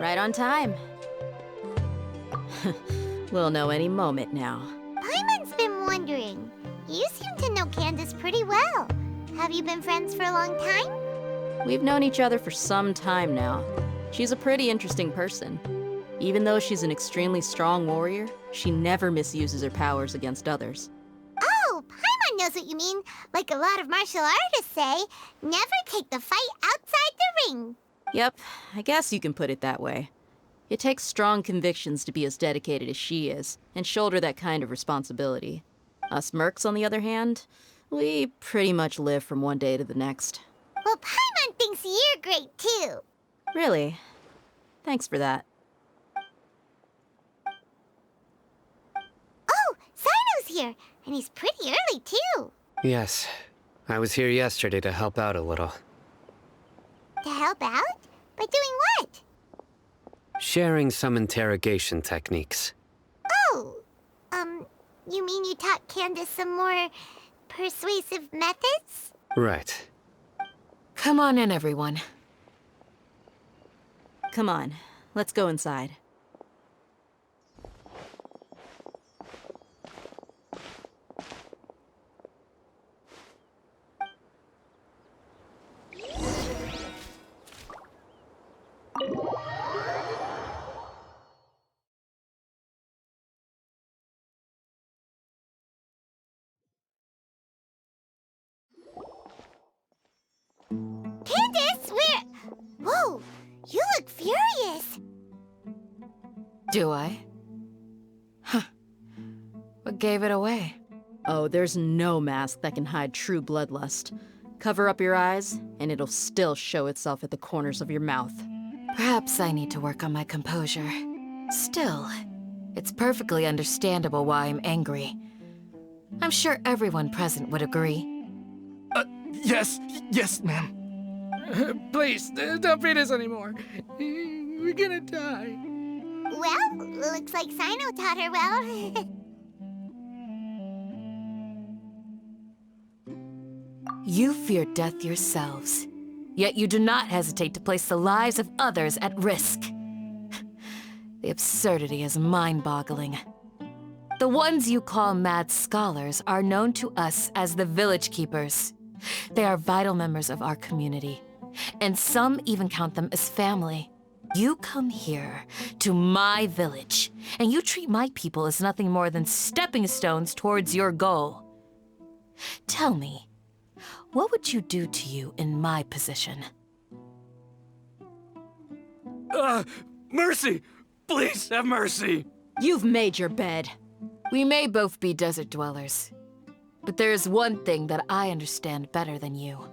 Right on time. We'll know any moment now. Paimon's been wondering. You seem to know Candace pretty well. Have you been friends for a long time? We've known each other for some time now. She's a pretty interesting person. Even though she's an extremely strong warrior, she never misuses her powers against others. Oh, Paimon knows what you mean. Like a lot of martial artists say, never take the fight outside the ring. Yep, I guess you can put it that way. It takes strong convictions to be as dedicated as she is, and shoulder that kind of responsibility. Us mercs, on the other hand, we pretty much live from one day to the next. Well, Paimon thinks you're great too. Really? Thanks for that. Oh, Sino's here, and he's pretty early too. Yes. I was here yesterday to help out a little. To help out? By doing what? Sharing some interrogation techniques. Oh, you mean you taught Candace some more persuasive methods? Right. Come on in, everyone. Come on, let's go inside. Candace, where? Whoa, you look furious. Do I? Huh. What gave it away? Oh, there's no mask that can hide true bloodlust. Cover up your eyes, and it'll still show itself at the corners of your mouth. Perhaps I need to work on my composure. Still, it's perfectly understandable why I'm angry. I'm sure everyone present would agree. Yes, ma'am. Please, don't beat us anymore. We're gonna die. Well, looks like Sino taught her well. You fear death yourselves, yet you do not hesitate to place the lives of others at risk. The absurdity is mind-boggling. The ones you call mad scholars are known to us as the Village Keepers. They are vital members of our community, and some even count them as family. You come here, to my village, and you treat my people as nothing more than stepping stones towards your goal. Tell me, what would you do to you in my position? Mercy! Please have mercy! You've made your bed. We may both be desert dwellers, but there is one thing that I understand better than you.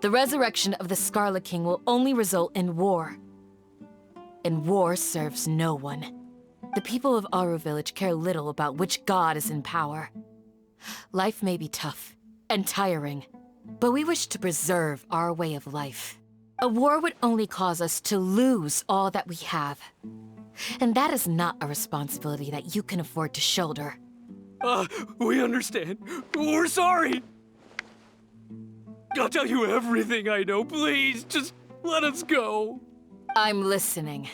The resurrection of the Scarlet King will only result in war. And war serves no one. The people of Aru Village care little about which god is in power. Life may be tough and tiring, but we wish to preserve our way of life. A war would only cause us to lose all that we have. And that is not a responsibility that you can afford to shoulder. We understand. We're sorry. I'll tell you everything I know. Please, just let us go. I'm listening.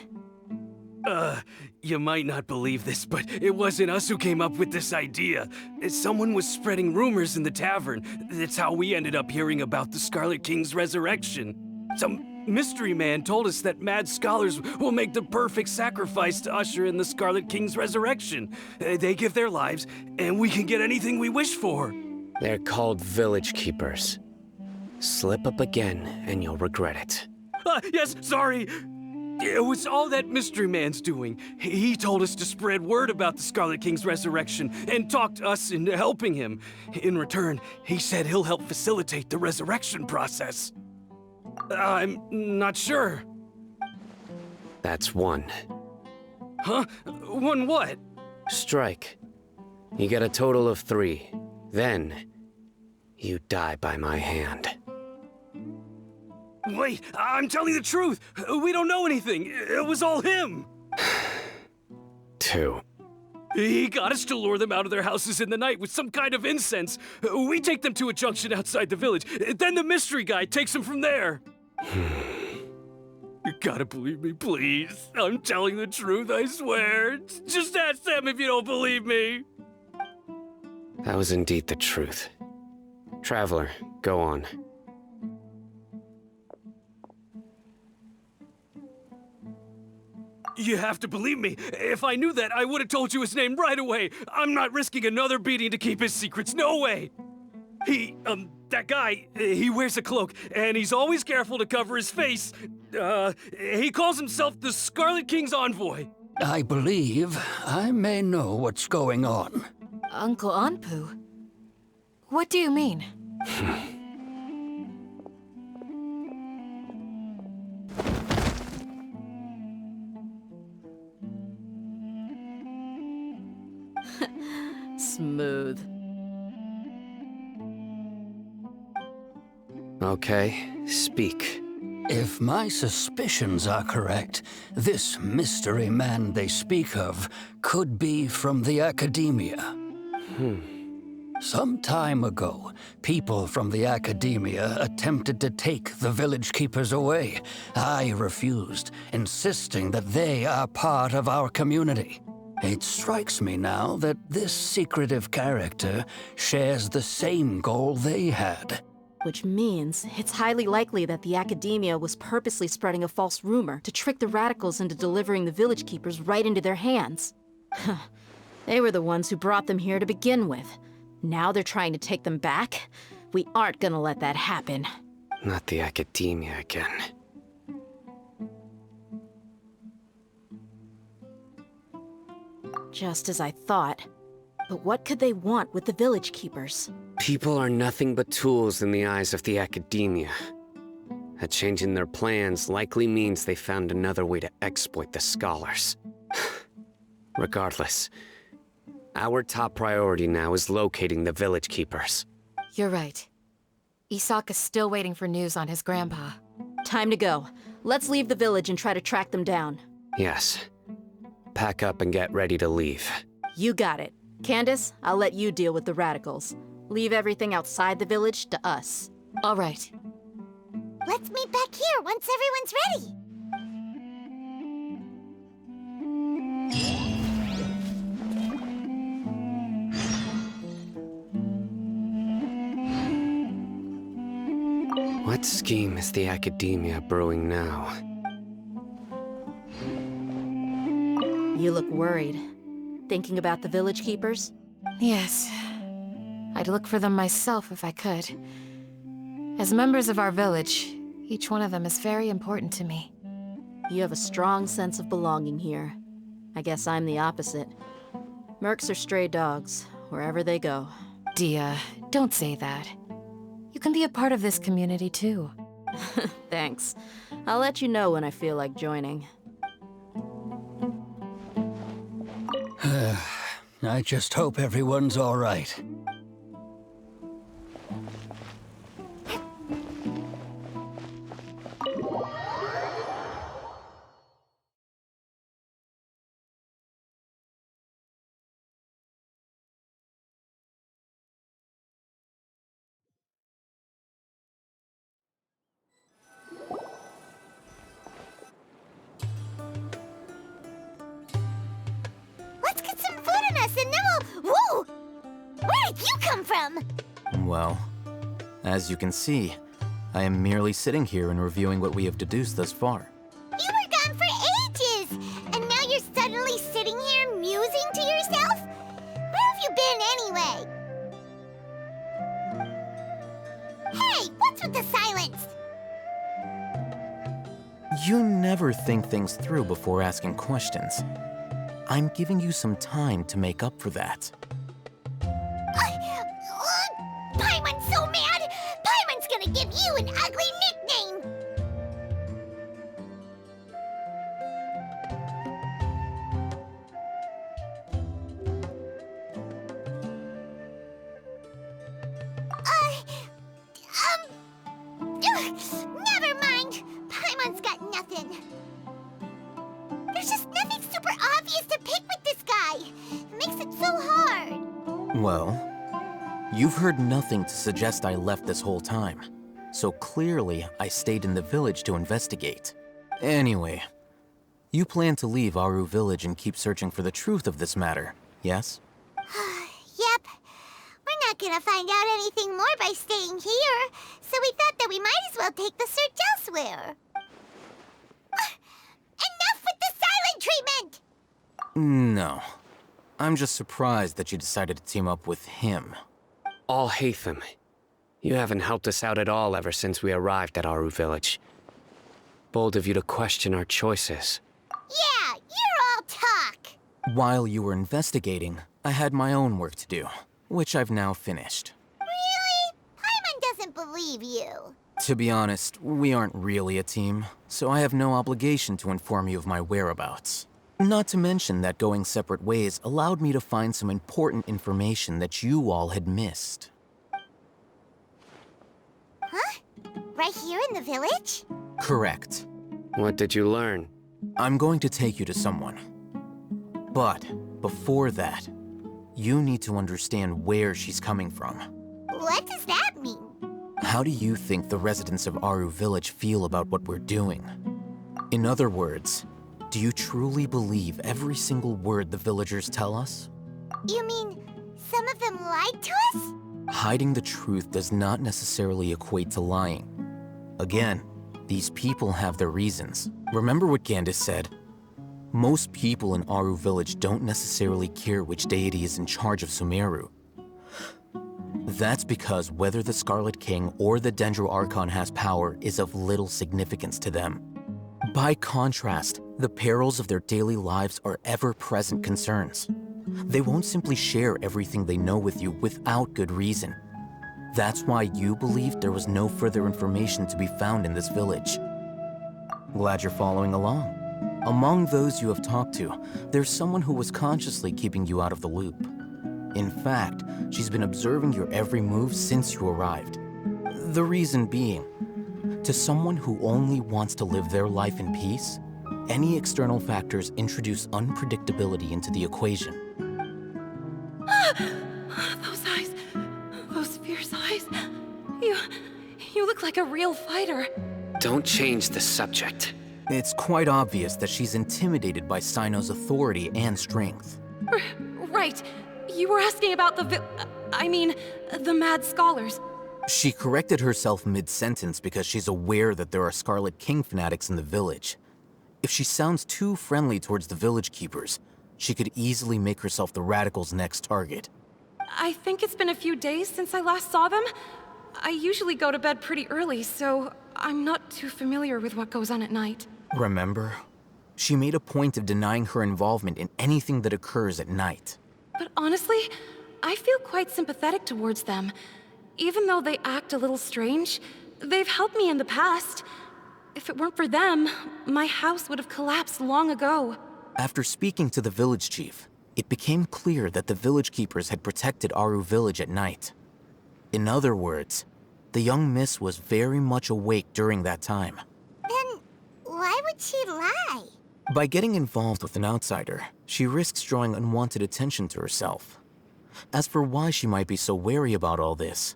You might not believe this, but it wasn't us who came up with this idea. Someone was spreading rumors in the tavern. That's how we ended up hearing about the Scarlet King's resurrection. Some mystery man told us that mad scholars will make the perfect sacrifice to usher in the Scarlet King's resurrection. They give their lives, and we can get anything we wish for. They're called Village Keepers. Slip up again, and you'll regret it. Yes, sorry. It was all that mystery man's doing. He told us to spread word about the Scarlet King's resurrection and talked us into helping him. In return, he said he'll help facilitate the resurrection process. I'm not sure. That's one. Huh? One what? Strike. You get a total of 3. Then, you die by my hand. Wait, I'm telling the truth. We don't know anything. It was all him. 2. He got us to lure them out of their houses in the night with some kind of incense. We take them to a junction outside the village. Then the mystery guy takes them from there. You gotta believe me, please. I'm telling the truth, I swear. Just ask them if you don't believe me. That was indeed the truth. Traveler, go on. You have to believe me. If I knew that, I would have told you his name right away. I'm not risking another beating to keep his secrets. No way. That guy, he wears a cloak, and he's always careful to cover his face. He calls himself the Scarlet King's envoy. I believe I may know what's going on. Uncle Anpu? What do you mean? Smooth. Okay, speak. If my suspicions are correct, this mystery man they speak of could be from the Academia. Some time ago, people from the Academia attempted to take the village keepers away. I refused, insisting that they are part of our community. It strikes me now that this secretive character shares the same goal they had. Which means it's highly likely that the Academia was purposely spreading a false rumor to trick the radicals into delivering the village keepers right into their hands. They were the ones who brought them here to begin with. Now they're trying to take them back? We aren't gonna let that happen. Not the Academia again. Just as I thought. But what could they want with the village keepers? People are nothing but tools in the eyes of the Academia. A change in their plans likely means they found another way to exploit the scholars. Regardless, our top priority now is locating the village keepers. You're right. Isak is still waiting for news on his grandpa. Time to go. Let's leave the village and try to track them down. Yes. Pack up and get ready to leave. You got it. Candace, I'll let you deal with the radicals. Leave everything outside the village to us. All right. Let's meet back here once everyone's ready. What scheme is the Academia brewing now? You look worried. Thinking about the village keepers? Yes. I'd look for them myself if I could. As members of our village, each one of them is very important to me. You have a strong sense of belonging here. I guess I'm the opposite. Mercs are stray dogs, wherever they go. Dia, don't say that. You can be a part of this community too. Thanks. I'll let you know when I feel like joining. I just hope everyone's all right. Let's get some food in us and then we'll... Whoa! Where did you come from? Well, as you can see, I am merely sitting here and reviewing what we have deduced thus far. You were gone for ages! And now you're suddenly sitting here musing to yourself? Where have you been anyway? Hey, what's with the silence? You never think things through before asking questions. I'm giving you some time to make up for that. Paimon's so mad! Paimon's gonna give you an ugly nickname! Never mind! Paimon's got nothing. There's just nothing super obvious to pick with this guy. It makes it so hard. Well, you've heard nothing to suggest I left this whole time. So clearly, I stayed in the village to investigate. Anyway, you plan to leave Aru Village and keep searching for the truth of this matter, yes? Yep. We're not gonna find out anything more by staying here, so we thought that we might as well take the search elsewhere. Enough with the silent treatment! No. I'm just surprised that you decided to team up with him. Al-Haytham, you haven't helped us out at all ever since we arrived at Aru Village. Bold of you to question our choices. Yeah, you're all talk! While you were investigating, I had my own work to do, which I've now finished. Really? Paimon doesn't believe you. To be honest, we aren't really a team, so I have no obligation to inform you of my whereabouts. Not to mention that going separate ways allowed me to find some important information that you all had missed. Huh? Right here in the village? Correct. What did you learn? I'm going to take you to someone. But before that, you need to understand where she's coming from. What does that mean? How do you think the residents of Aru Village feel about what we're doing? In other words, do you truly believe every single word the villagers tell us? You mean some of them lied to us? Hiding the truth does not necessarily equate to lying. Again, these people have their reasons. Remember what Candace said? Most people in Aru Village don't necessarily care which deity is in charge of Sumeru. That's because whether the Scarlet King or the Dendro Archon has power is of little significance to them. By contrast, the perils of their daily lives are ever-present concerns. They won't simply share everything they know with you without good reason. That's why you believed there was no further information to be found in this village. Glad you're following along. Among those you have talked to, there's someone who was consciously keeping you out of the loop. In fact, she's been observing your every move since you arrived. The reason being, to someone who only wants to live their life in peace, any external factors introduce unpredictability into the equation. Those eyes, those fierce eyes. You look like a real fighter. Don't change the subject. It's quite obvious that she's intimidated by Sino's authority and strength. Right. You were asking about the mad scholars. She corrected herself mid-sentence because she's aware that there are Scarlet King fanatics in the village. If she sounds too friendly towards the village keepers, she could easily make herself the radicals' next target. I think it's been a few days since I last saw them. I usually go to bed pretty early, so I'm not too familiar with what goes on at night. Remember? She made a point of denying her involvement in anything that occurs at night. But honestly, I feel quite sympathetic towards them. Even though they act a little strange, they've helped me in the past. If it weren't for them, my house would have collapsed long ago. After speaking to the village chief, it became clear that the village keepers had protected Aru Village at night. In other words, the young miss was very much awake during that time. Then why would she lie? By getting involved with an outsider, she risks drawing unwanted attention to herself. As for why she might be so wary about all this,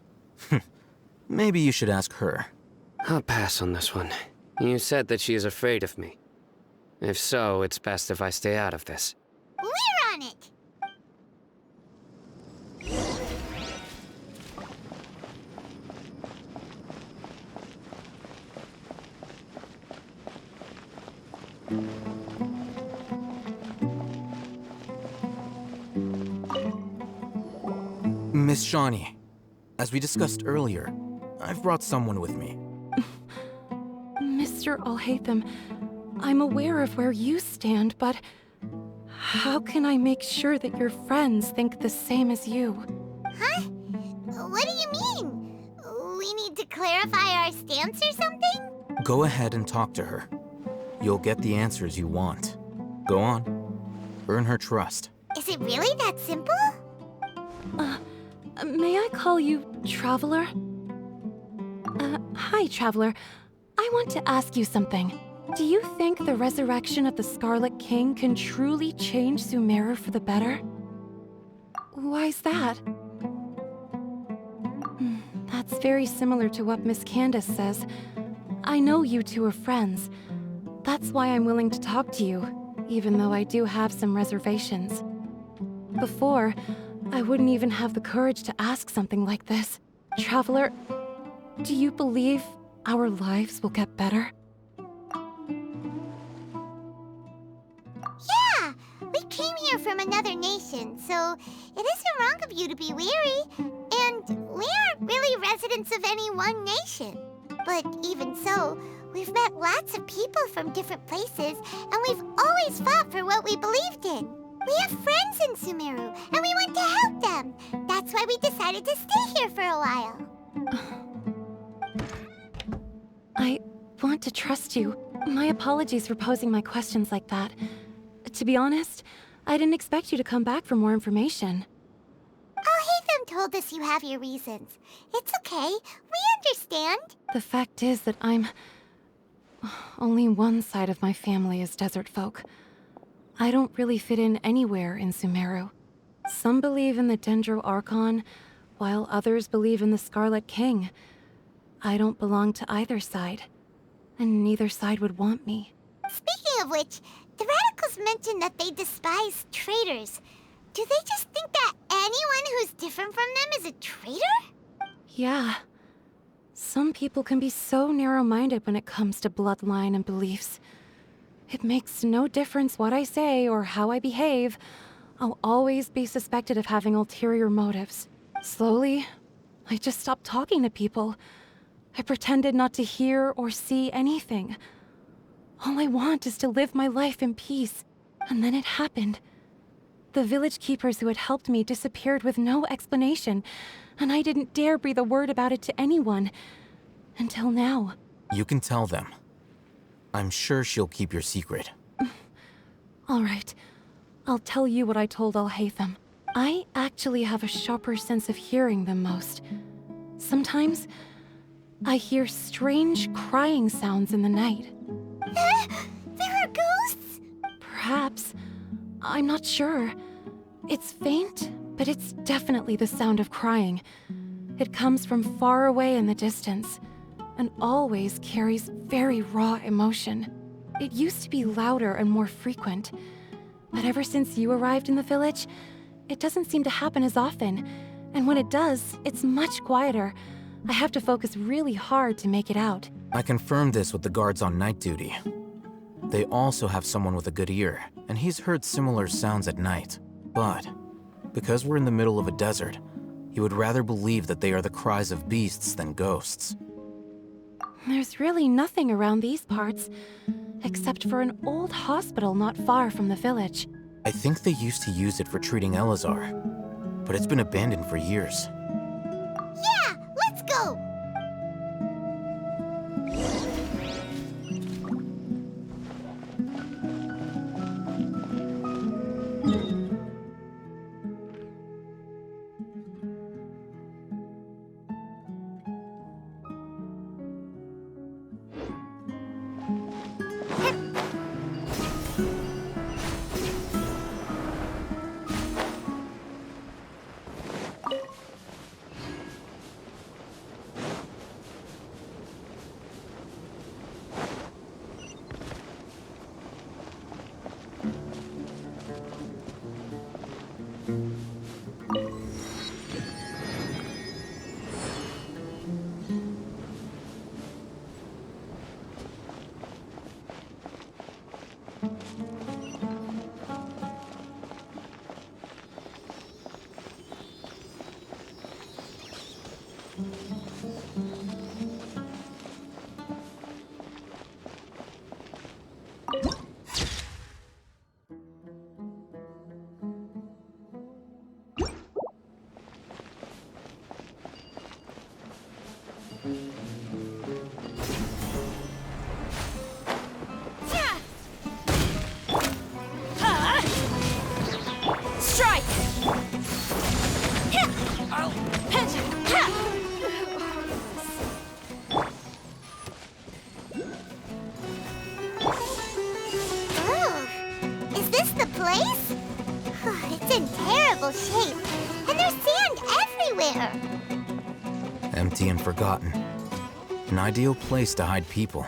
maybe you should ask her. I'll pass on this one. You said that she is afraid of me. If so, it's best if I stay out of this. We're on it! Miss Shawnee, as we discussed earlier, I've brought someone with me. Mr. Al-Haytham, I'm aware of where you stand, but how can I make sure that your friends think the same as you? Huh? What do you mean? We need to clarify our stance or something? Go ahead and talk to her. You'll get the answers you want. Go on. Earn her trust. Is it really that simple? May I call you Traveler? Hi, Traveler. I want to ask you something. Do you think the resurrection of the Scarlet King can truly change Sumeru for the better? Why's that? That's very similar to what Miss Candace says. I know you two are friends, That's why I'm willing to talk to you, even though I do have some reservations. Before, I wouldn't even have the courage to ask something like this. Traveler, do you believe our lives will get better? Yeah! We came here from another nation, so it isn't wrong of you to be weary. And we aren't really residents of any one nation. But even so, we've met lots of people from different places, and we've always fought for what we believed in. We have friends in Sumeru, and we want to help them. That's why we decided to stay here for a while. I want to trust you. My apologies for posing my questions like that. To be honest, I didn't expect you to come back for more information. Alhaitham told us you have your reasons. It's okay. We understand. The fact is that only one side of my family is desert folk. I don't really fit in anywhere in Sumeru. Some believe in the Dendro Archon, while others believe in the Scarlet King. I don't belong to either side, and neither side would want me. Speaking of which, the radicals mentioned that they despise traitors. Do they just think that anyone who's different from them is a traitor? Yeah. Some people can be so narrow-minded when it comes to bloodline and beliefs. It makes no difference what I say or how I behave. I'll always be suspected of having ulterior motives. Slowly, I just stopped talking to people. I pretended not to hear or see anything. All I want is to live my life in peace. And then it happened. The village keepers who had helped me disappeared with no explanation, and I didn't dare breathe a word about it to anyone. Until now. You can tell them. I'm sure she'll keep your secret. All right. I'll tell you what I told Alhaitham. I actually have a sharper sense of hearing than most. Sometimes, I hear strange crying sounds in the night. There are ghosts? Perhaps. I'm not sure. It's faint, but it's definitely the sound of crying. It comes from far away in the distance, and always carries very raw emotion. It used to be louder and more frequent, but ever since you arrived in the village, it doesn't seem to happen as often, and when it does, it's much quieter. I have to focus really hard to make it out. I confirmed this with the guards on night duty. They also have someone with a good ear, and he's heard similar sounds at night. But, because we're in the middle of a desert, he would rather believe that they are the cries of beasts than ghosts. There's really nothing around these parts, except for an old hospital not far from the village. I think they used to use it for treating Elazar, but it's been abandoned for years. Yeah, let's go! Shape, and there's sand everywhere. Empty and forgotten. An ideal place to hide people.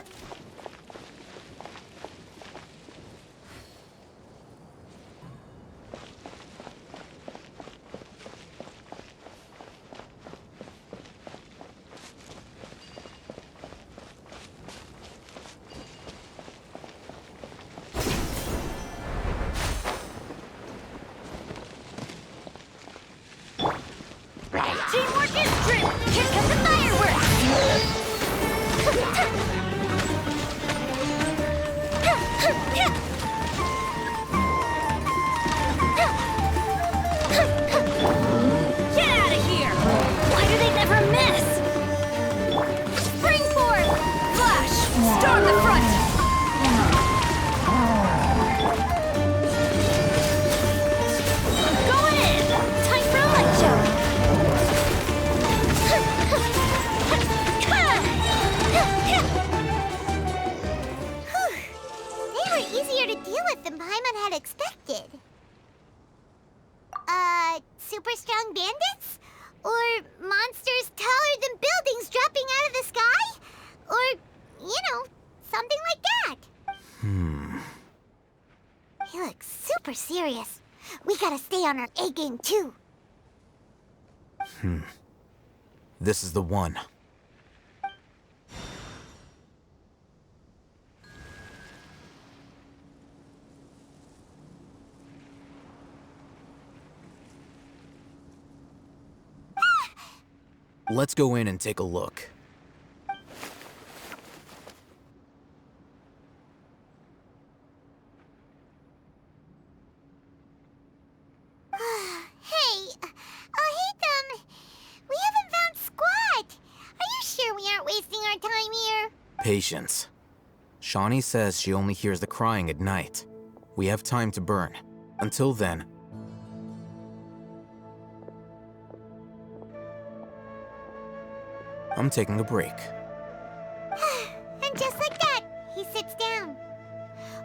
serious. We gotta stay on our A game too. This is the one. Let's go in and take a look. Hey, we haven't found squat. Are you sure we aren't wasting our time here? Patience. Shawnee says she only hears the crying at night. We have time to burn. Until then, I'm taking a break. And just like that, he sits down.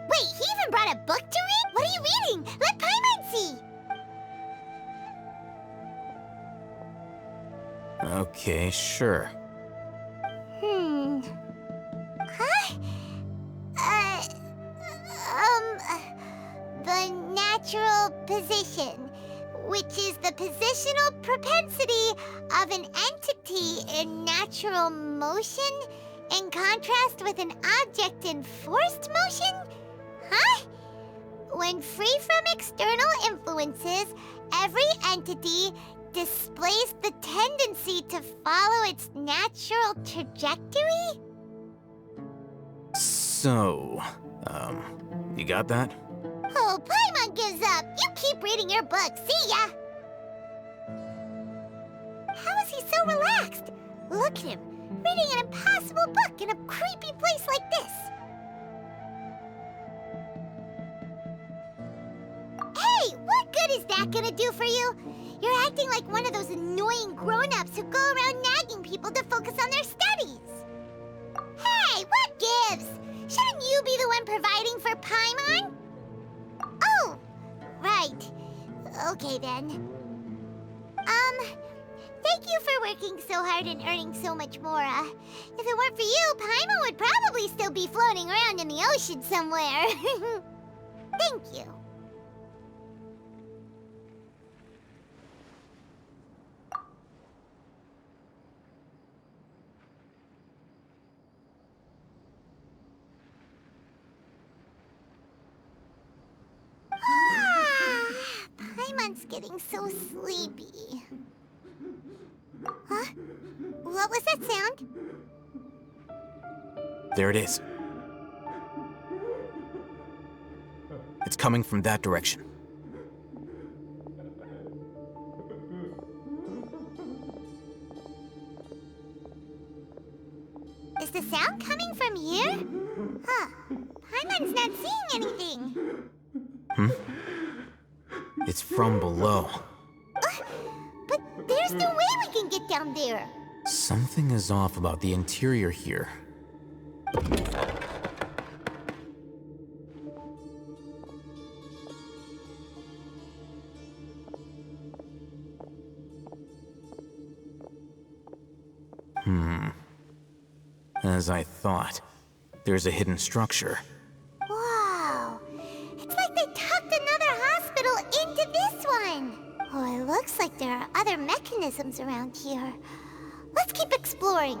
Wait, he even brought a book to read? What are you reading? Let Paimon see. Okay, sure. Huh? The natural position, which is the positional propensity of an entity in natural motion in contrast with an object in forced motion? Huh? When free from external influences, every entity displays the tendency to follow its natural trajectory? So, you got that? Oh, Paimon gives up. You keep reading your book. See ya! How is he so relaxed? Look at him, reading an impossible book in a creepy place like this. Hey, what good is that gonna do for you? You're acting like one of those annoying grown-ups who go around nagging people to focus on their studies. Hey, what gives? Shouldn't you be the one providing for Paimon? Oh, right. Okay then. Thank you for working so hard and earning so much more. If it weren't for you, Paimon would probably still be floating around in the ocean somewhere. Thank you. Paimon's getting so sleepy. Huh? What was that sound? There it is. It's coming from that direction. Is the sound coming from here? Huh. Paimon's not seeing anything. It's from below. But there's no way we can get down there. Something is off about the interior here. As I thought, there's a hidden structure. Wow. It's like they tucked another hospital into this one. Oh, it looks like there are other mechanisms around here. Let's keep exploring.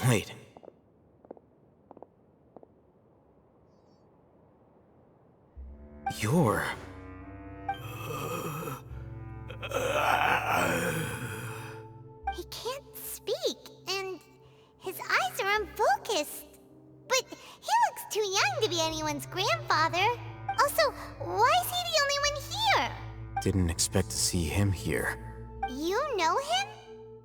Wait. You're... He can't speak, and his eyes are unfocused. But he looks too young to be anyone's grandfather. Also, why is he the only one here? Didn't expect to see him here. You know him?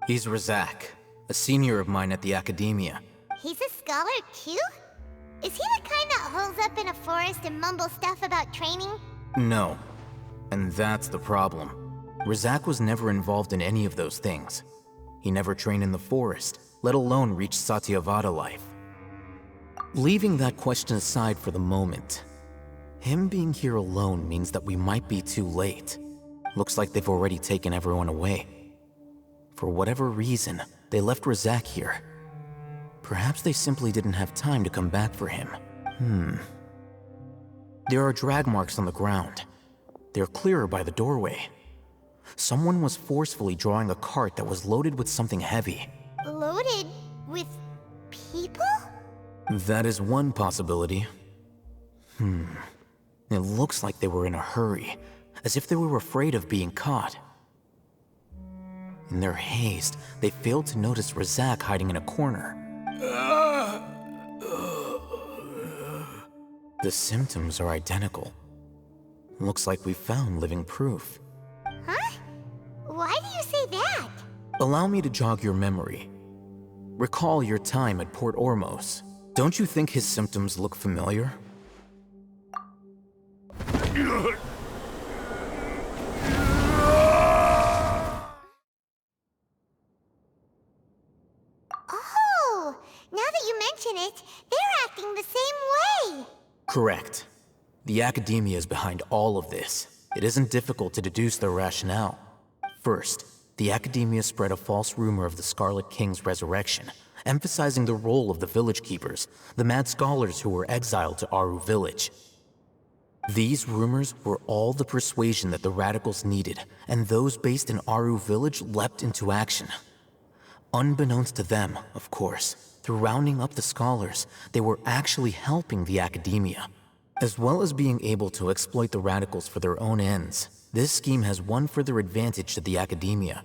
He's Razak, a senior of mine at the Academia. He's a scholar too? Is he the kind that holes up in a forest and mumbles stuff about training? No. And that's the problem. Razak was never involved in any of those things. He never trained in the forest, let alone reach Satyavada life. Leaving that question aside for the moment, him being here alone means that we might be too late. Looks like they've already taken everyone away. For whatever reason, they left Razak here. Perhaps they simply didn't have time to come back for him. There are drag marks on the ground. They're clearer by the doorway. Someone was forcefully drawing a cart that was loaded with something heavy. Loaded with people? That is one possibility. It looks like they were in a hurry, as if they were afraid of being caught. In their haste, they failed to notice Razak hiding in a corner. The symptoms are identical. Looks like we found living proof. Huh? Why do you say that? Allow me to jog your memory. Recall your time at Port Ormos. Don't you think his symptoms look familiar? Oh, now that you mention it, they're acting the same way. Correct. The Academia is behind all of this. It isn't difficult to deduce their rationale. First, the Academia spread a false rumor of the Scarlet King's resurrection, emphasizing the role of the village keepers, the mad scholars who were exiled to Aru village. These rumors were all the persuasion that the radicals needed, and those based in Aru village leapt into action. Unbeknownst to them, of course, through rounding up the scholars, they were actually helping the Academia. As well as being able to exploit the radicals for their own ends, this scheme has one further advantage to the Academia.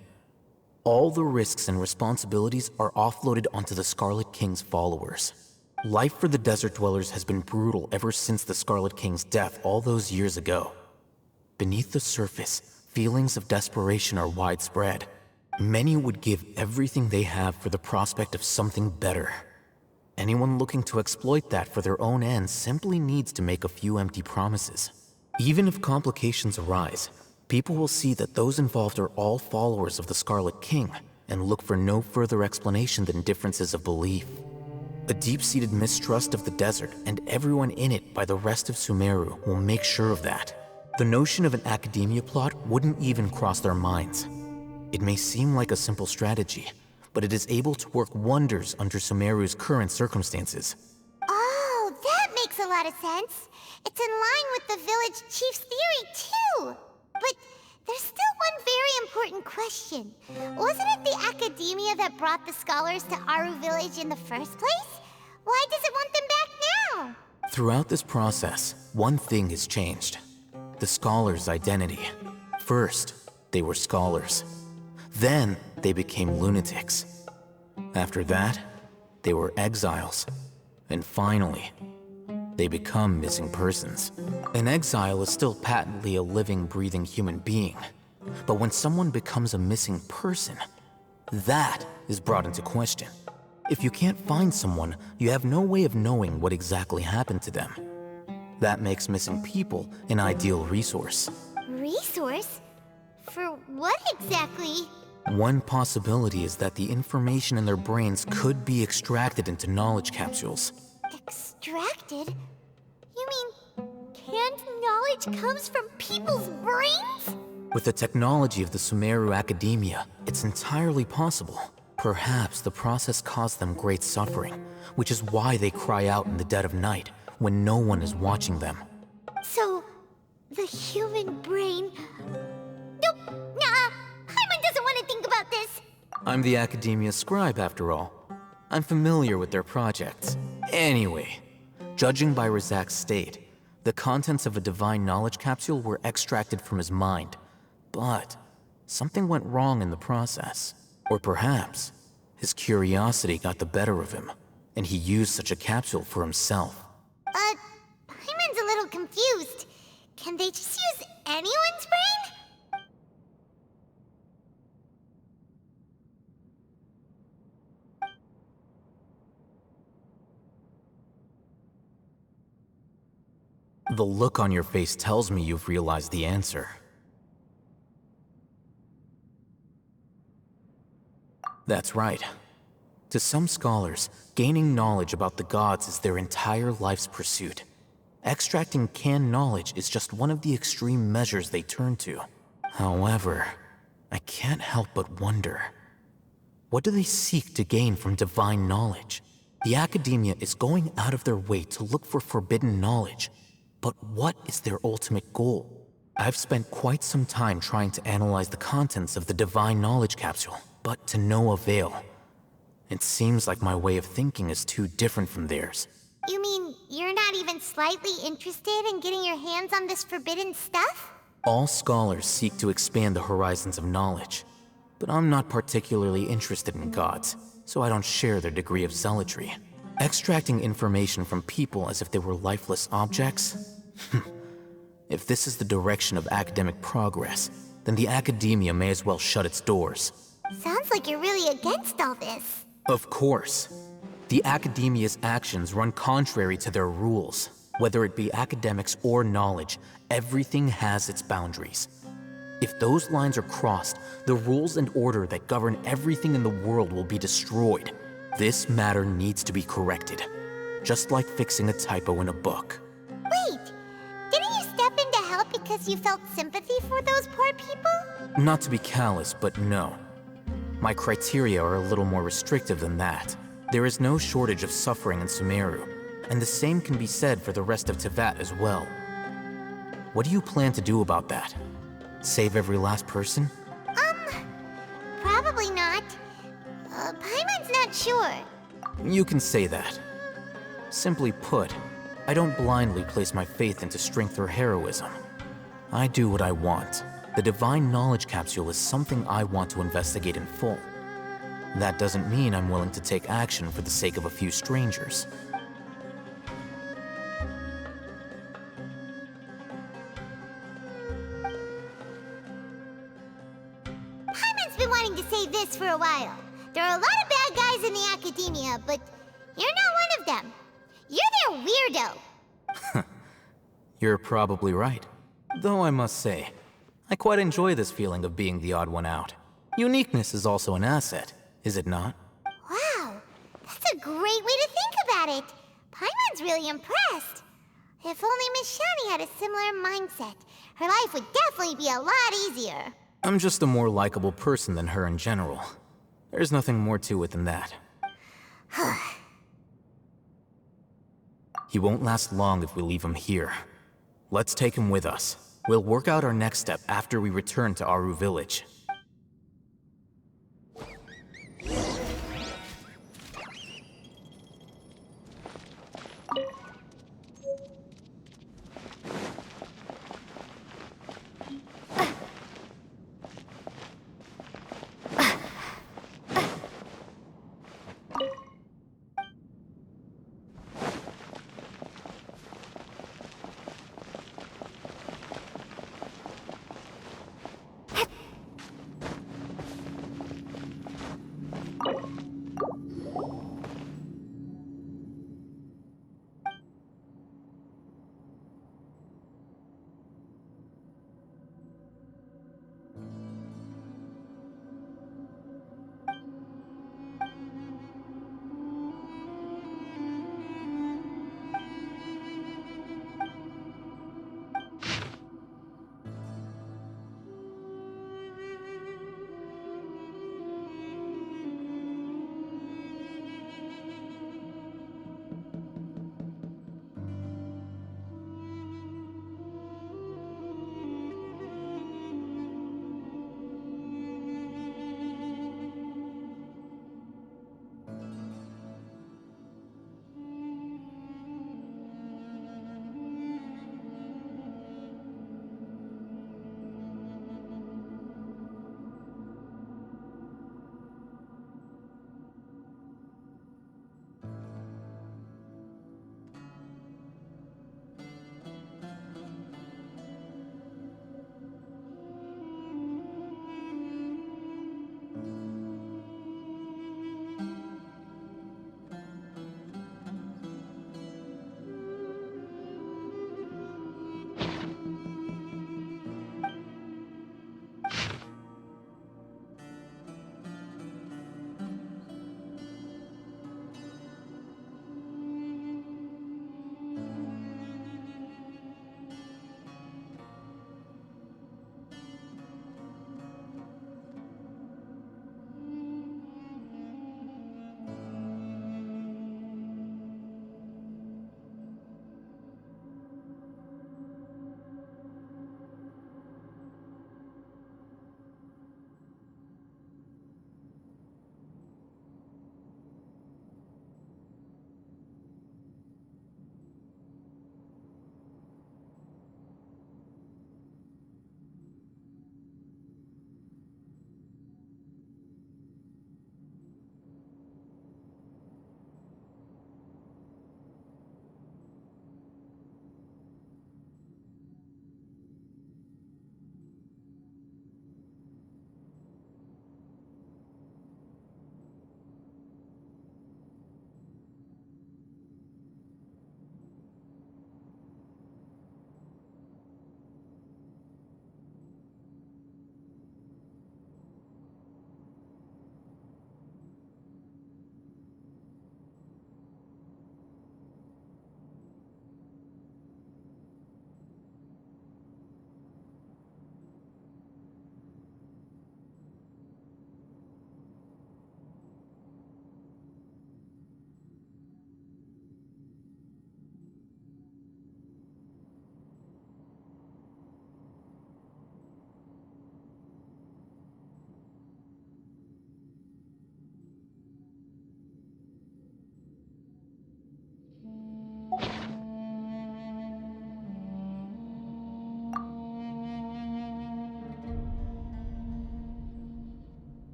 All the risks and responsibilities are offloaded onto the Scarlet King's followers. Life for the desert dwellers has been brutal ever since the Scarlet King's death all those years ago. Beneath the surface, feelings of desperation are widespread. Many would give everything they have for the prospect of something better. Anyone looking to exploit that for their own ends simply needs to make a few empty promises. Even if complications arise, people will see that those involved are all followers of the Scarlet King and look for no further explanation than differences of belief. A deep-seated mistrust of the desert and everyone in it by the rest of Sumeru will make sure of that. The notion of an Academia plot wouldn't even cross their minds. It may seem like a simple strategy, but it is able to work wonders under Sumeru's current circumstances. Oh, that makes a lot of sense. It's in line with the village chief's theory, too. But there's still one very important question. Wasn't it the Academia that brought the scholars to Aru village in the first place? Why does it want them back now? Throughout this process, one thing has changed. The scholars' identity. First, they were scholars. Then, they became lunatics. After that, they were exiles. And finally, they become missing persons. An exile is still patently a living, breathing human being. But when someone becomes a missing person, that is brought into question. If you can't find someone, you have no way of knowing what exactly happened to them. That makes missing people an ideal resource. Resource? For what exactly? One possibility is that the information in their brains could be extracted into knowledge capsules. Extracted? You mean canned knowledge comes from people's brains? With the technology of the Sumeru Academia, it's entirely possible. Perhaps the process caused them great suffering, which is why they cry out in the dead of night when no one is watching them. So, the human brain... Nope, nah, Hyman doesn't want to think about this. I'm the Academia scribe, after all. I'm familiar with their projects. Anyway, judging by Razak's state, the contents of a divine knowledge capsule were extracted from his mind. But something went wrong in the process. Or perhaps his curiosity got the better of him, and he used such a capsule for himself. Paimon's a little confused. Can they just use anyone's brain? The look on your face tells me you've realized the answer. That's right. To some scholars, gaining knowledge about the gods is their entire life's pursuit. Extracting canned knowledge is just one of the extreme measures they turn to. However, I can't help but wonder, what do they seek to gain from divine knowledge? The academia is going out of their way to look for forbidden knowledge. But what is their ultimate goal? I've spent quite some time trying to analyze the contents of the divine knowledge capsule, but to no avail. It seems like my way of thinking is too different from theirs. You mean you're not even slightly interested in getting your hands on this forbidden stuff? All scholars seek to expand the horizons of knowledge, but I'm not particularly interested in gods, so I don't share their degree of zealotry. Extracting information from people as if they were lifeless objects? If this is the direction of academic progress, then the academia may as well shut its doors. Sounds like you're really against all this. Of course. The academia's actions run contrary to their rules. Whether it be academics or knowledge, everything has its boundaries. If those lines are crossed, the rules and order that govern everything in the world will be destroyed. This matter needs to be corrected, just like fixing a typo in a book. Wait, didn't you step in to help because you felt sympathy for those poor people? Not to be callous, but no. My criteria are a little more restrictive than that. There is no shortage of suffering in Sumeru, and the same can be said for the rest of Teyvat as well. What do you plan to do about that? Save every last person? Probably not. Paimon's not sure. You can say that. Simply put, I don't blindly place my faith into strength or heroism. I do what I want. The divine knowledge capsule is something I want to investigate in full. That doesn't mean I'm willing to take action for the sake of a few strangers. Paimon's been wanting to say this for a while. There are a lot of bad guys in the academia, but you're not one of them. You're their weirdo. You're probably right. Though I must say, I quite enjoy this feeling of being the odd one out. Uniqueness is also an asset, is it not? Wow, that's a great way to think about it. Paimon's really impressed. If only Miss Shani had a similar mindset, her life would definitely be a lot easier. I'm just a more likable person than her in general. There's nothing more to it than that. He won't last long if we leave him here. Let's take him with us. We'll work out our next step after we return to Aru Village.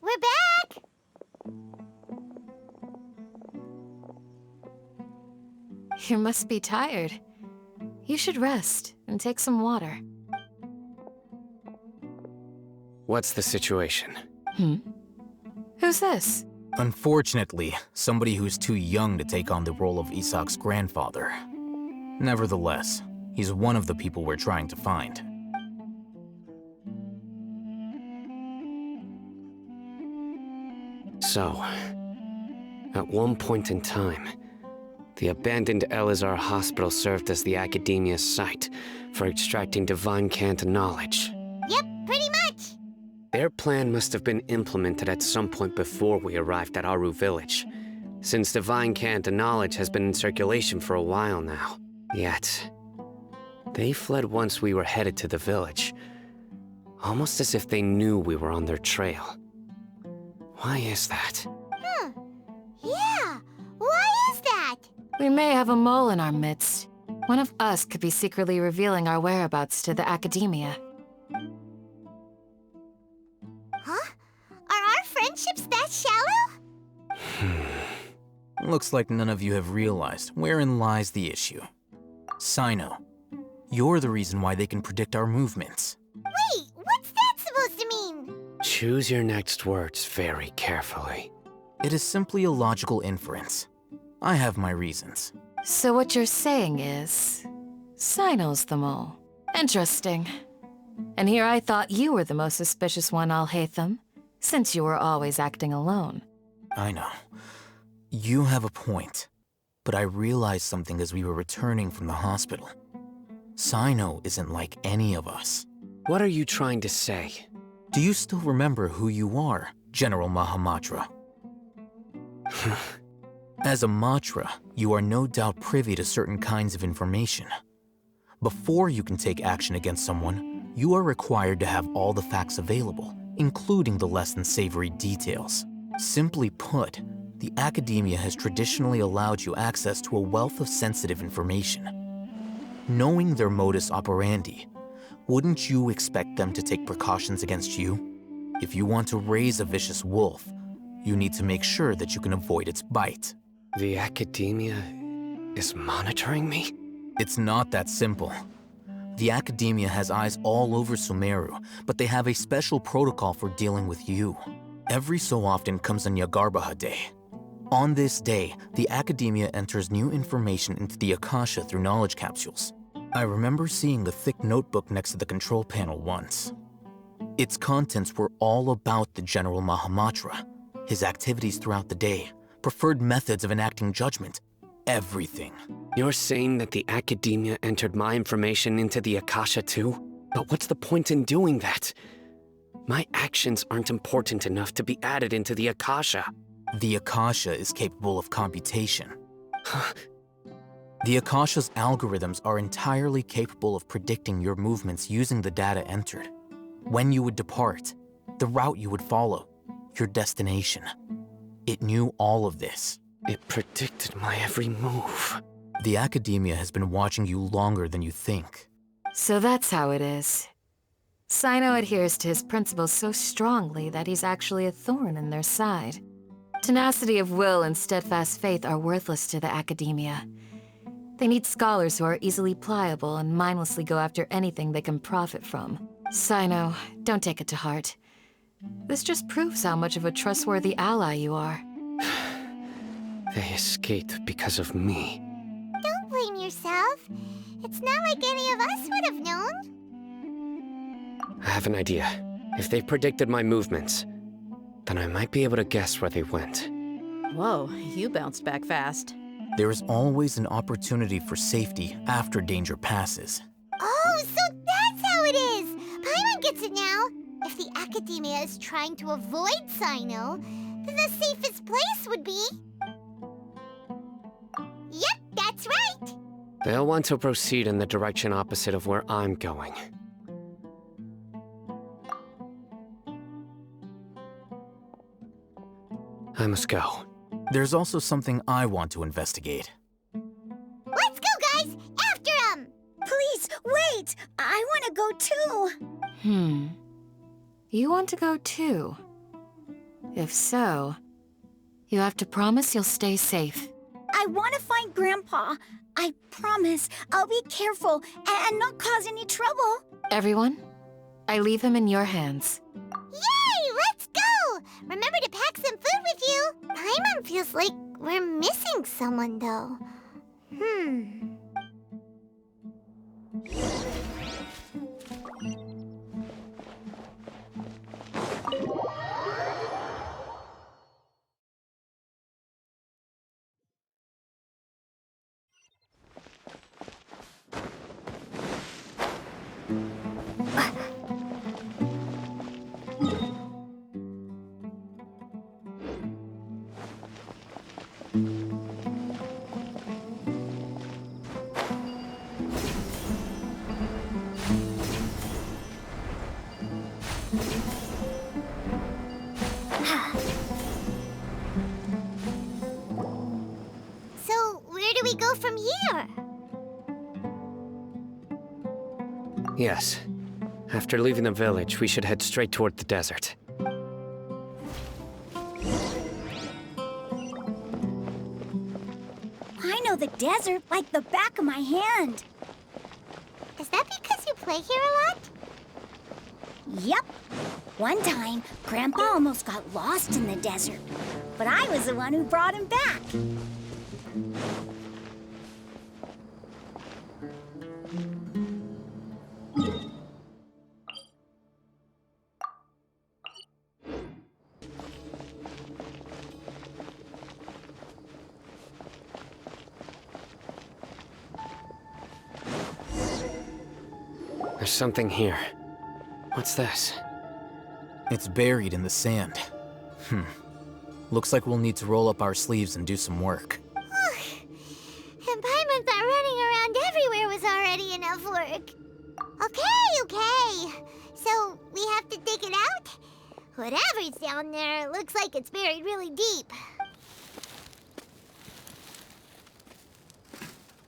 We're back! You must be tired. You should rest and take some water. What's the situation? Who's this? Unfortunately, somebody who's too young to take on the role of Isak's grandfather. Nevertheless, he's one of the people we're trying to find. So, at one point in time, the abandoned Elazar Hospital served as the Academia's site for extracting divine cant knowledge. Yep, pretty much. Their plan must have been implemented at some point before we arrived at Aru Village, since divine cant knowledge has been in circulation for a while now. Yet, they fled once we were headed to the village, almost as if they knew we were on their trail. Why is that? Yeah, why is that? We may have a mole in our midst. One of us could be secretly revealing our whereabouts to the Academia. Huh? Are our friendships that shallow? Looks like none of you have realized wherein lies the issue. Sino, you're the reason why they can predict our movements. Wait, what's that supposed to mean? Choose your next words very carefully. It is simply a logical inference. I have my reasons. So what you're saying is, Sino's the mole. Interesting. And here I thought you were the most suspicious one, Al-Haytham, since you were always acting alone. I know. You have a point. But I realized something as we were returning from the hospital. Sino isn't like any of us. What are you trying to say? Do you still remember who you are, General Mahamatra? As a Matra, you are no doubt privy to certain kinds of information. Before you can take action against someone, you are required to have all the facts available, including the less than savory details. Simply put, the Academia has traditionally allowed you access to a wealth of sensitive information. Knowing their modus operandi, wouldn't you expect them to take precautions against you? If you want to raise a vicious wolf, you need to make sure that you can avoid its bite. The Academia is monitoring me? It's not that simple. The Academia has eyes all over Sumeru, but they have a special protocol for dealing with you. Every so often comes a Nyagarbaha Day. On this day, the Academia enters new information into the Akasha through knowledge capsules. I remember seeing a thick notebook next to the control panel once. Its contents were all about the General Mahamatra, his activities throughout the day, preferred methods of enacting judgment, everything. You're saying that the Academia entered my information into the Akasha too? But what's the point in doing that? My actions aren't important enough to be added into the Akasha. The Akasha is capable of computation. The Akasha's algorithms are entirely capable of predicting your movements using the data entered. When you would depart, the route you would follow, your destination. It knew all of this. It predicted my every move. The Academia has been watching you longer than you think. So that's how it is. Sino adheres to his principles so strongly that he's actually a thorn in their side. Tenacity of will and steadfast faith are worthless to the Academia. They need scholars who are easily pliable and mindlessly go after anything they can profit from. Sino, don't take it to heart. This just proves how much of a trustworthy ally you are. They escaped because of me. Don't blame yourself. It's not like any of us would have known. I have an idea. If they predicted my movements, then I might be able to guess where they went. Whoa, you bounced back fast. There is always an opportunity for safety after danger passes. Oh, so that's how it is! Paimon gets it now. If the Academia is trying to avoid Sino, then the safest place would be... Yep, that's right! They'll want to proceed in the direction opposite of where I'm going. I must go. There's also something I want to investigate. Let's go, guys! After him! Please, wait! I want to go too! You want to go too? If so, you have to promise you'll stay safe. I want to find Grandpa. I promise I'll be careful and not cause any trouble. Everyone, I leave him in your hands. Yay! Let's go! Remember to pack some food with you. Paimon feels like we're missing someone, though. So, where do we go from here? Yes. After leaving the village, we should head straight toward the desert. I know the desert like the back of my hand. Is that because you play here a lot? Yep. One time, Grandpa almost got lost in the desert, but I was the one who brought him back. There's something here. What's this? It's buried in the sand. Looks like we'll need to roll up our sleeves and do some work. And Paimon thought running around everywhere was already enough work. Okay. So, we have to dig it out? Whatever's down there, looks like it's buried really deep.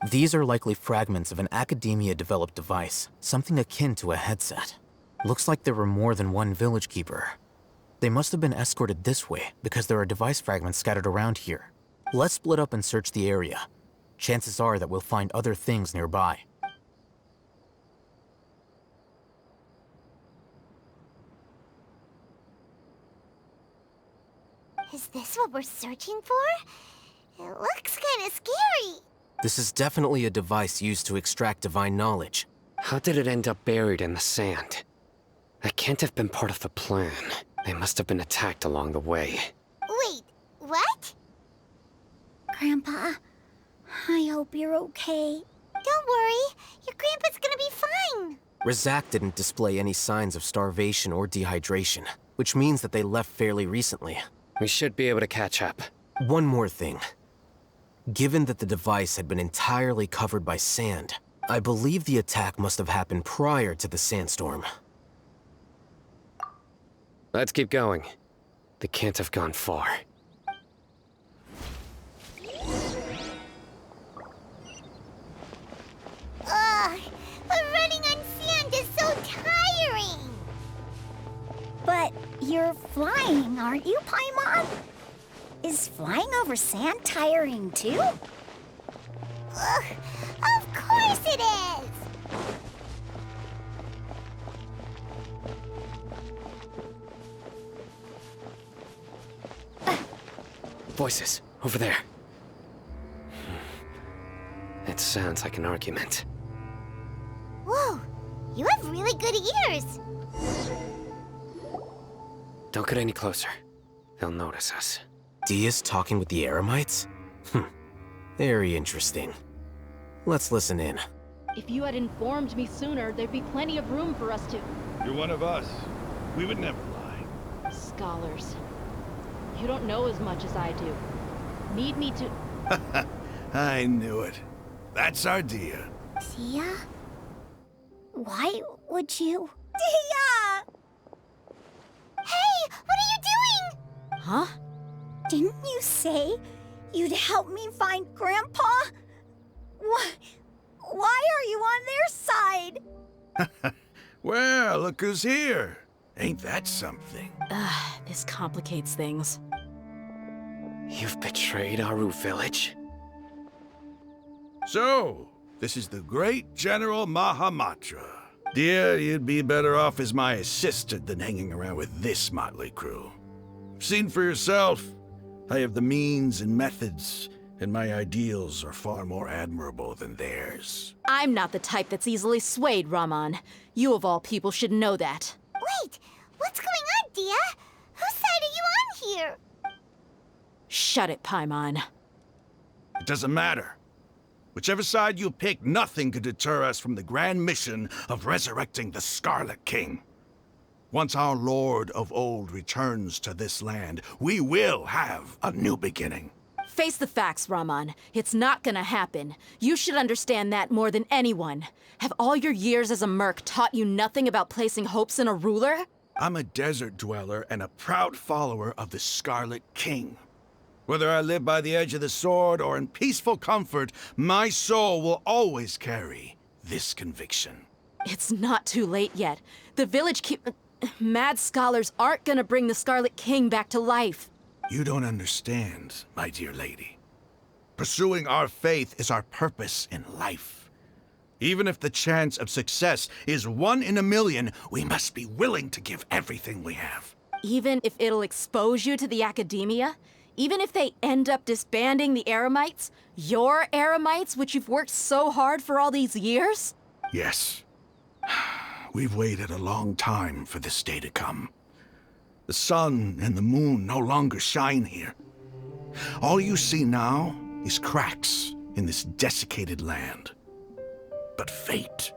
These are likely fragments of an Academia-developed device, something akin to a headset. Looks like there were more than one village keeper. They must have been escorted this way because there are device fragments scattered around here. Let's split up and search the area. Chances are that we'll find other things nearby. Is this what we're searching for? It looks kind of scary. This is definitely a device used to extract divine knowledge. How did it end up buried in the sand? That can't have been part of the plan. They must have been attacked along the way. Wait, what? Grandpa, I hope you're okay. Don't worry, your grandpa's gonna be fine. Razak didn't display any signs of starvation or dehydration, which means that they left fairly recently. We should be able to catch up. One more thing. Given that the device had been entirely covered by sand, I believe the attack must have happened prior to the sandstorm. Let's keep going. They can't have gone far. Ugh, but running on sand is so tiring. But you're flying, aren't you, Paimon? Is flying over sand tiring too? Ugh, of course it is. Voices, over there. It sounds like an argument. Whoa, you have really good ears. Don't get any closer. They'll notice us. Dia's talking with the Eremites? Very interesting. Let's listen in. If you had informed me sooner, there'd be plenty of room for us to... You're one of us. We would never lie. Scholars. You don't know as much as I do. Need me to... I knew it. That's our Dia. Dia? Why would you? Dia! Hey, what are you doing? Huh? Didn't you say you'd help me find Grandpa? Why are you on their side? Well, look who's here. Ain't that something? This complicates things. You've betrayed Aru Village? So, this is the great General Mahamatra. Dear, you'd be better off as my assistant than hanging around with this motley crew. Seen for yourself, I have the means and methods, and my ideals are far more admirable than theirs. I'm not the type that's easily swayed, Raman. You of all people should know that. Wait, what's going on, Dia? Whose side are you on here? Shut it, Paimon. It doesn't matter. Whichever side you pick, nothing could deter us from the grand mission of resurrecting the Scarlet King. Once our Lord of Old returns to this land, we will have a new beginning. Face the facts, Raman. It's not gonna happen. You should understand that more than anyone. Have all your years as a merc taught you nothing about placing hopes in a ruler? I'm a desert dweller and a proud follower of the Scarlet King. Whether I live by the edge of the sword or in peaceful comfort, my soul will always carry this conviction. It's not too late yet. The village mad scholars aren't gonna bring the Scarlet King back to life. You don't understand, my dear lady. Pursuing our faith is our purpose in life. Even if the chance of success is 1 in a million, we must be willing to give everything we have. Even if it'll expose you to the academia? Even if they end up disbanding the Eremites? Your Eremites, which you've worked so hard for all these years? Yes. We've waited a long time for this day to come. The sun and the moon no longer shine here. All you see now is cracks in this desiccated land. But fate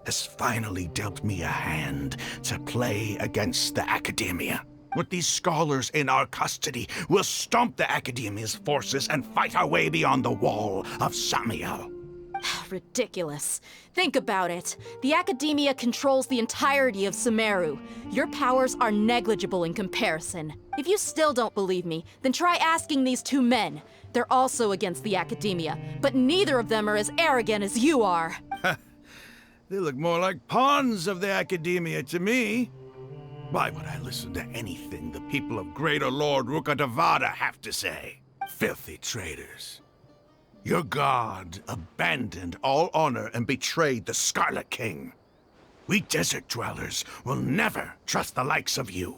has finally dealt me a hand to play against the Academia. With these scholars in our custody, we'll stomp the Academia's forces and fight our way beyond the wall of Samiel. Ridiculous. Think about it. The Academia controls the entirety of Sumeru. Your powers are negligible in comparison. If you still don't believe me, then try asking these 2 men. They're also against the Academia, but neither of them are as arrogant as you are. They look more like pawns of the Academia to me. Why would I listen to anything the people of Greater Lord Rukkhadevada have to say? Filthy traitors. Your god abandoned all honor and betrayed the Scarlet King. We desert dwellers will never trust the likes of you.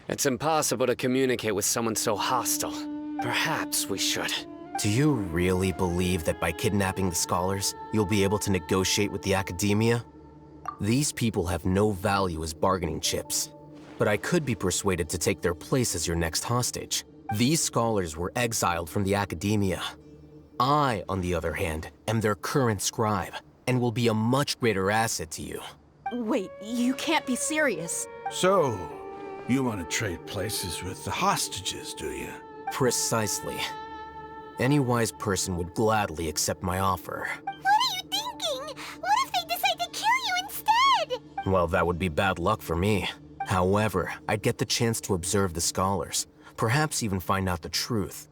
It's impossible to communicate with someone so hostile. Perhaps we should. Do you really believe that by kidnapping the scholars, you'll be able to negotiate with the Academia? These people have no value as bargaining chips, but I could be persuaded to take their place as your next hostage. These scholars were exiled from the Academia. I, on the other hand, am their current scribe, and will be a much greater asset to you. Wait, you can't be serious. So, you want to trade places with the hostages, do you? Precisely. Any wise person would gladly accept my offer. What are you thinking? What if they decide to kill you instead? Well, that would be bad luck for me. However, I'd get the chance to observe the scholars, perhaps even find out the truth.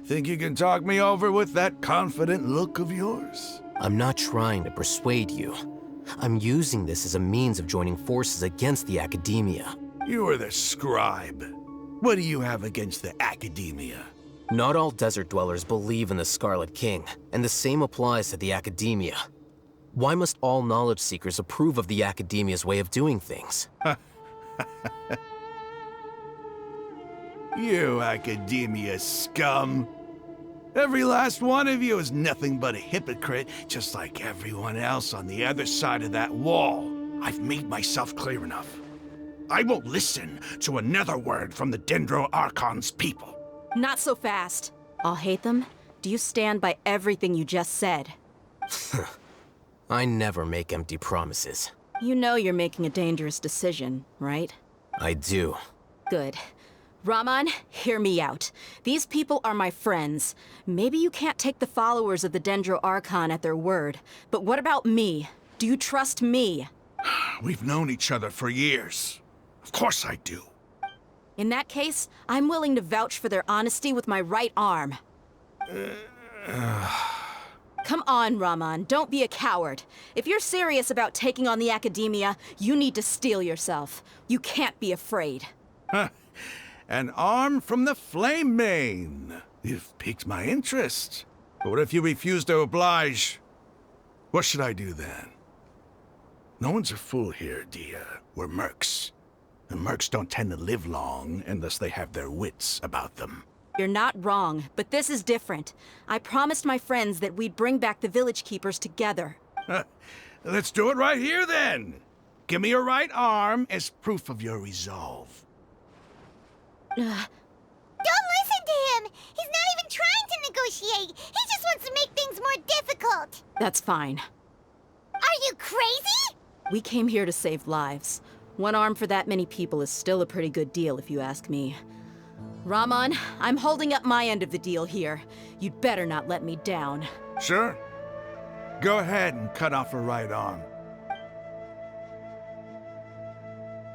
Think you can talk me over with that confident look of yours? I'm not trying to persuade you. I'm using this as a means of joining forces against the Academia. You are the scribe. What do you have against the Academia? Not all desert dwellers believe in the Scarlet King, and the same applies to the Academia. Why must all knowledge seekers approve of the Academia's way of doing things? You Academia scum. Every last one of you is nothing but a hypocrite, just like everyone else on the other side of that wall. I've made myself clear enough. I won't listen to another word from the Dendro Archon's people. Not so fast. I'll hate them. Do you stand by everything you just said? I never make empty promises. You know you're making a dangerous decision, right? I do. Good. Raman, hear me out. These people are my friends. Maybe you can't take the followers of the Dendro Archon at their word, but what about me? Do you trust me? We've known each other for years. Of course I do. In that case, I'm willing to vouch for their honesty with my right arm. Come on, Rahman, don't be a coward. If you're serious about taking on the Academia, you need to steel yourself. You can't be afraid. An arm from the Flame Mane. You've piqued my interest. But what if you refuse to oblige? What should I do then? No one's a fool here, Dia. We're mercs. And mercs don't tend to live long unless they have their wits about them. You're not wrong, but this is different. I promised my friends that we'd bring back the Village Keepers together. Let's do it right here, then. Give me your right arm as proof of your resolve. Don't listen to him! He's not even trying to negotiate! He just wants to make things more difficult! That's fine. Are you crazy? We came here to save lives. One arm for that many people is still a pretty good deal, if you ask me. Rahman, I'm holding up my end of the deal here. You'd better not let me down. Sure. Go ahead and cut off her right arm.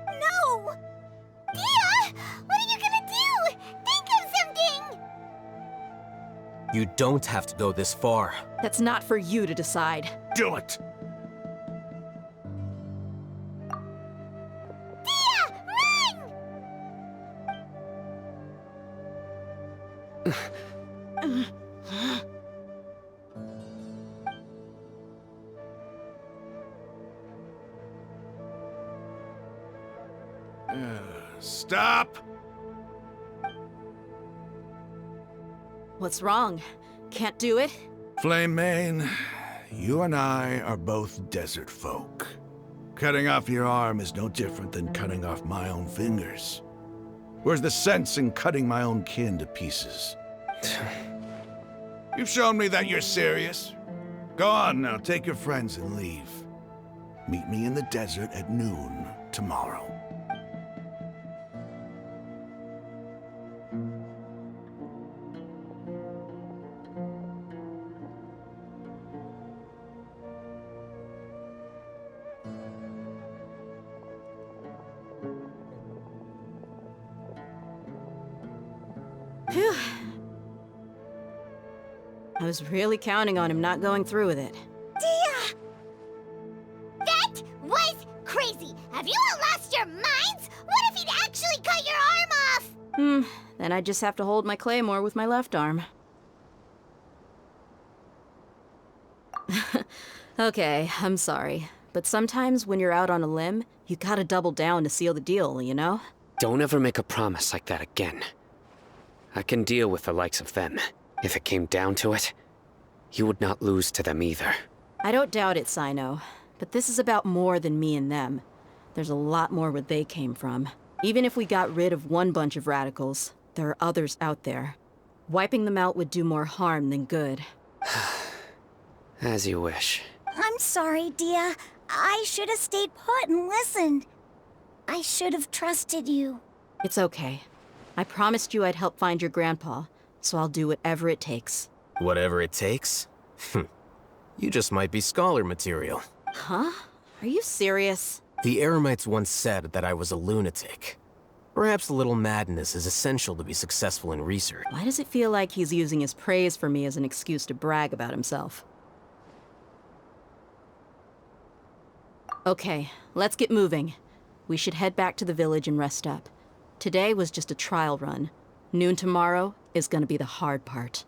No! Dia! What are you gonna do? Think of something! You don't have to go this far. That's not for you to decide. Do it! Dia! Run! Stop! What's wrong? Can't do it? Flame Mane, you and I are both desert folk. Cutting off your arm is no different than cutting off my own fingers. Where's the sense in cutting my own kin to pieces? You've shown me that you're serious. Go on now, take your friends and leave. Meet me in the desert at noon tomorrow. Phew. I was really counting on him not going through with it. Dia! That was crazy! Have you all lost your minds? What if he'd actually cut your arm off? Then I just have to hold my claymore with my left arm. Okay, I'm sorry. But sometimes when you're out on a limb, you gotta double down to seal the deal, you know? Don't ever make a promise like that again. I can deal with the likes of them. If it came down to it, you would not lose to them either. I don't doubt it, Sino. But this is about more than me and them. There's a lot more where they came from. Even if we got rid of one bunch of radicals, there are others out there. Wiping them out would do more harm than good. As you wish. I'm sorry, Dia. I should have stayed put and listened. I should have trusted you. It's okay. I promised you I'd help find your grandpa, so I'll do whatever it takes. Whatever it takes? You just might be scholar material. Huh? Are you serious? The Eremites once said that I was a lunatic. Perhaps a little madness is essential to be successful in research. Why does it feel like he's using his praise for me as an excuse to brag about himself? Okay, let's get moving. We should head back to the village and rest up. Today was just a trial run. Noon tomorrow is gonna be the hard part.